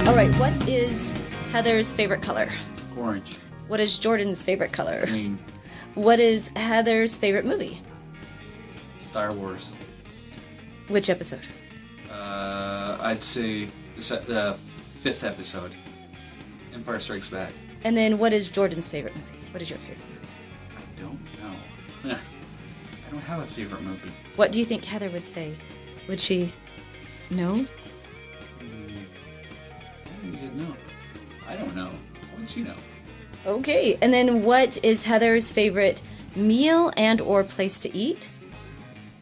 All right, what is Heather's favorite color? Orange. What is Jordan's favorite color? Green. What is Heather's favorite movie? Star Wars. Which episode? I'd say the 5th episode. Empire Strikes Back. And then what is Jordan's favorite movie? What is your favorite movie? I don't know. I don't have a favorite movie. What do you think Heather would say? Would she know? I don't even know. I don't know. What would she know? Okay, and then what is Heather's favorite meal and or place to eat?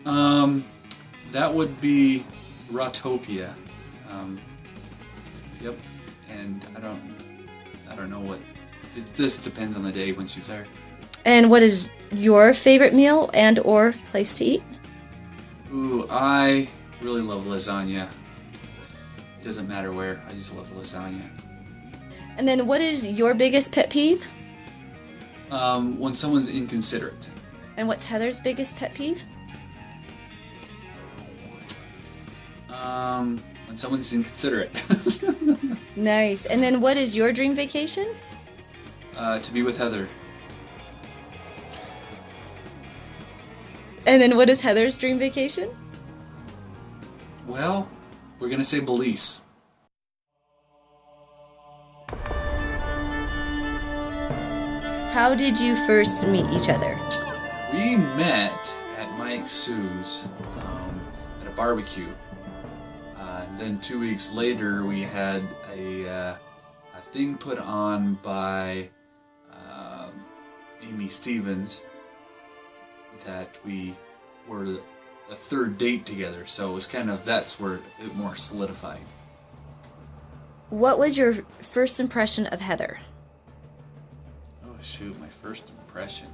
That would be Rotopia. Yep. And I don't know what. This depends on the day when she's there. And what is your favorite meal and or place to eat? Ooh, I really love lasagna. Doesn't matter where. I just love lasagna. And then what is your biggest pet peeve? When someone's inconsiderate. And what's Heather's biggest pet peeve? When someone's inconsiderate. Nice. And then what is your dream vacation? To be with Heather. And then what is Heather's dream vacation? Well, we're gonna say Belize. How did you first meet each other? We met at Mike Sue's at a barbecue. Then 2 weeks later, we had a thing put on by Amy Stevens that we were a third date together. So it was that's where it more solidified. What was your first impression of Heather? Oh shoot, my first impression.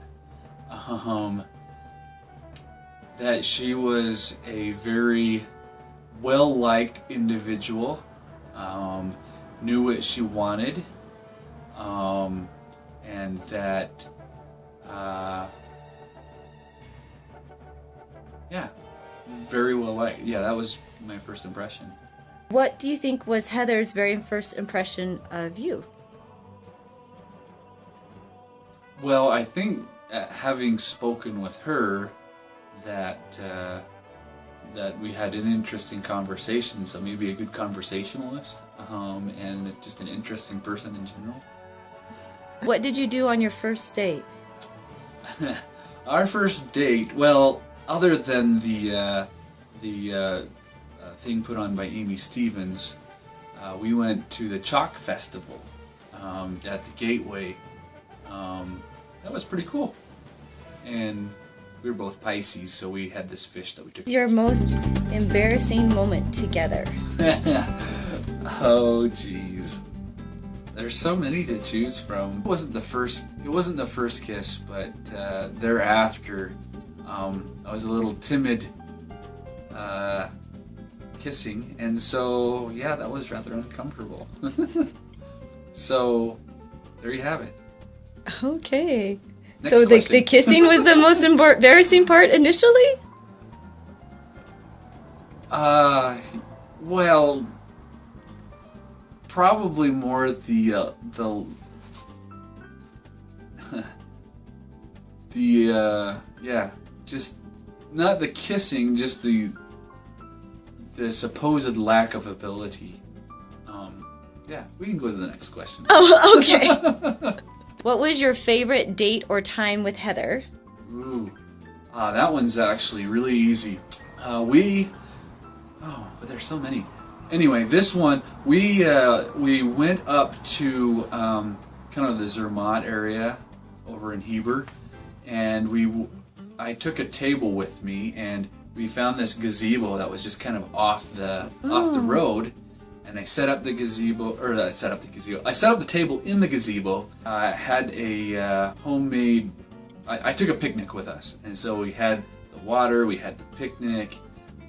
That she was a very well-liked individual, knew what she wanted, and that, very well liked. Yeah, that was my first impression. What do you think was Heather's very first impression of you? Well, I think having spoken with her, that we had an interesting conversation, so maybe a good conversationalist, and just an interesting person in general. What did you do on your first date? Our first date, well, other than the thing put on by Amy Stevens, we went to the Chalk Festival at the Gateway. That was pretty cool. And we were both Pisces, so we had this fish that we took. Your most embarrassing moment together? Oh, jeez. There's so many to choose from. It wasn't the first kiss, but thereafter, I was a little timid kissing, and so yeah, that was rather uncomfortable. So there you have it. Okay. Next So the question. kissing was the most embarrassing part initially? Well, probably more the just not the kissing, just the supposed lack of ability. Yeah, we can go to the next question. Oh, okay. What was your favorite date or time with Heather? Ooh, that one's actually really easy. But there's so many. Anyway, this one, we went up to kind of the Zermatt area over in Heber, and I took a table with me, and we found this gazebo that was just kind of off the road, and I set up the I set up the table in the gazebo. I had a homemade. I took a picnic with us, and so we had the water, we had the picnic,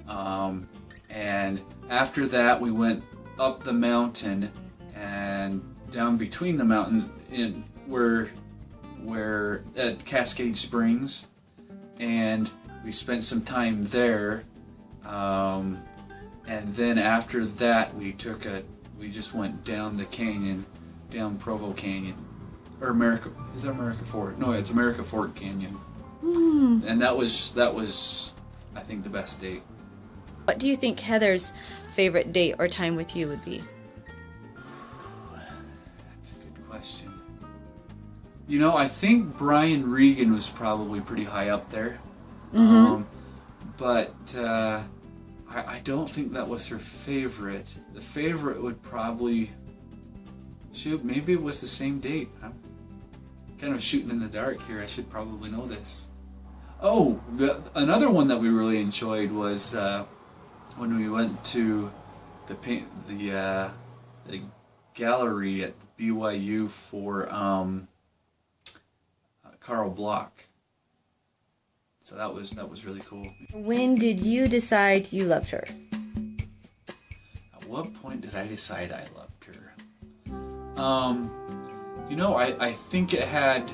and after that we went up the mountain and down between the mountain in where at Cascade Springs, and we spent some time there. And then after that, we we just went down the canyon, down Provo Canyon, or America. Is that America Fort? No, it's America Fort Canyon. And that was, I think, the best date. What do you think Heather's favorite date or time with you would be? That's a good question. You know, I think Brian Regan was probably pretty high up there. But I don't think that was her favorite. The favorite would probably... Shoot, maybe it was the same date. I'm kind of shooting in the dark here. I should probably know this. Oh, another one that we really enjoyed was when we went to the gallery at BYU for Carl Bloch. So that was really cool. When did you decide you loved her? At what point did I decide I loved her? You know, I think it had...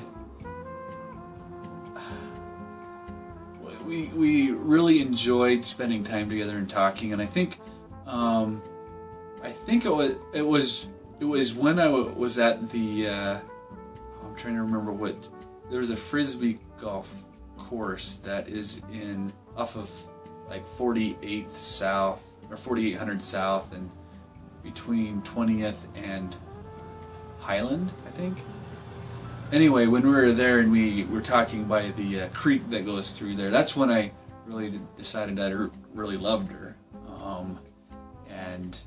We really enjoyed spending time together and talking, and I think it was when I was at the I'm trying to remember what, there was a frisbee golf course that is off of like 48th South or 4800 South and between 20th and Highland, I think. Anyway, when we were there and we were talking by the creek that goes through there, that's when I really decided I really loved her. And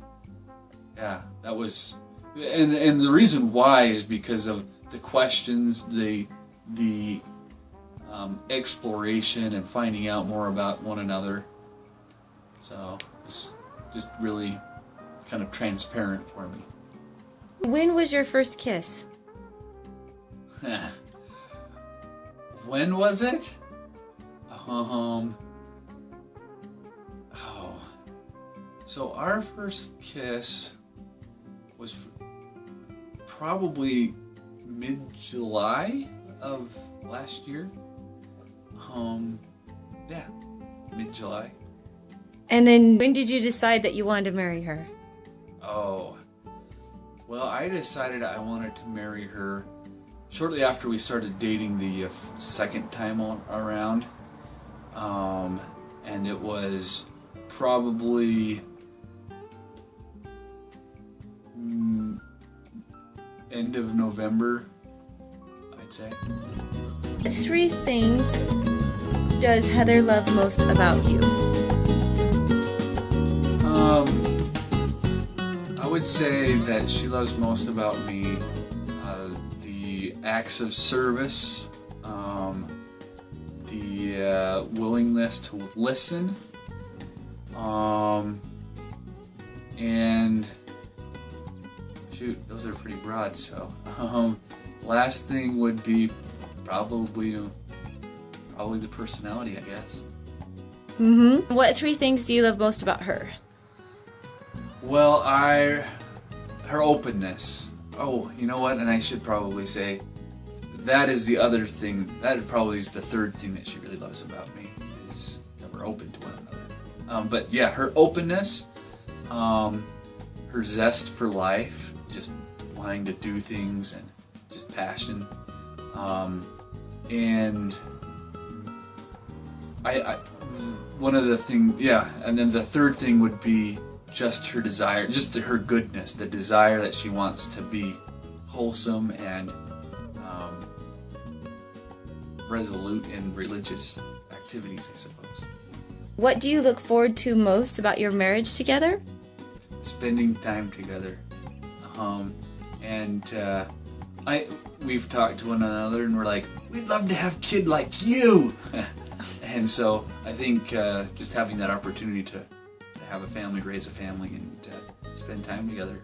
yeah, that was, and the reason why is because of the questions, the exploration and finding out more about one another. So it's just really kind of transparent for me. When was your first kiss? When was it? So our first kiss was probably mid-July of last year. Yeah, mid-July. And then when did you decide that you wanted to marry her? Oh, well, I decided I wanted to marry her shortly after we started dating the second time around. And it was probably end of November, I'd say. What 3 things does Heather love most about you? I would say that she loves most about me the acts of service, the willingness to listen, and shoot, those are pretty broad. So, last thing would be probably the personality, I guess. What 3 things do you love most about her? Well, her openness. Oh, you know what? And I should probably say that is the other thing. That probably is the third thing that she really loves about me, is that we're open to one another. But yeah, her openness, her zest for life, just wanting to do things and just passion, and I one of the things, yeah, and then the third thing would be just her desire, just her goodness, the desire that she wants to be wholesome and resolute in religious activities, I suppose. What do you look forward to most about your marriage together? Spending time together. We've talked to one another and we're like, we'd love to have a kid like you. And so I think just having that opportunity to have a family, raise a family, and spend time together.